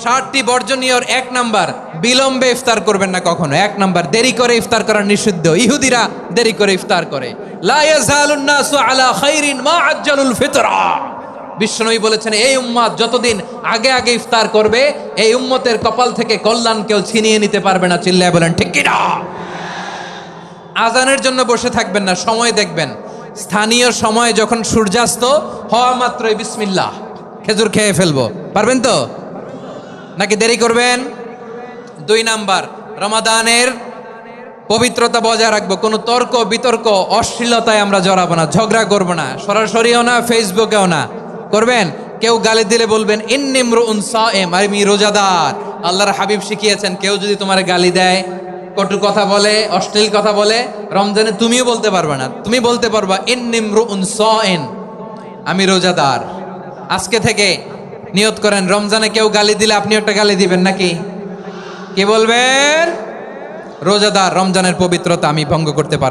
60টি বর্জনীয়র 1 number, বিলম্বে ইফতার করবেন না কখনো। 1 নাম্বার, দেরি করে ইফতার করা নিষিদ্ধ। ইহুদিরা দেরি করে ইফতার করে। লা ইয়াজালুন নাসু আলা খাইরিন মা আজ্জালুল ফিতরা। বিশ্বনবী বলেছেন, এই উম্মত যতদিন আগে আগে ইফতার করবে, এই উম্মতের কপাল থেকে কল্যাণ কেউ ছিনিয়ে নিতে পারবে না। চিল্লায় বলেন ঠিক কি না? আজানের জন্য বসে থাকবেন না, সময় দেখবেন। স্থানীয় সময় যখন সূর্যাস্ত হওয়া মাত্রই বিসমিল্লাহ, খেজুর খেয়ে ফেলবো। পারবেন তো নাকি দেরি করবেন? 2 নাম্বার, রমাদানের পবিত্রতা বজায় রাখবো। কোনো তর্ক বিতর্ক অশ্লীলতায় আমরা জড়াবো না, ঝগড়া করবো না, সরাসরিও না, ফেসবুকেও না। করবেন কেউ গালি দিলে বলবেন ইন্নী ইমরুউন সায়েম, আমি রোজাদার। আল্লাহর হাবিব শিখিয়েছেন, কেউ যদি তোমার গালি দেয়, কটু কথা বলে, অশ্লীল কথা বলে, রমজানে তুমিও বলতে পারবে না। তুমি বলতে পারবা ইন্নী ইমরুউন সায়েম, আমি রোজাদার। আজকে থেকে নিয়ত করেন, রমজানে কেউ গালি দিলে আপনি একটা গালি দিবেন নাকি? কি বলবেন? রোজাদার, রমজানের পবিত্রতা আমি ভঙ্গ করতে পারবো।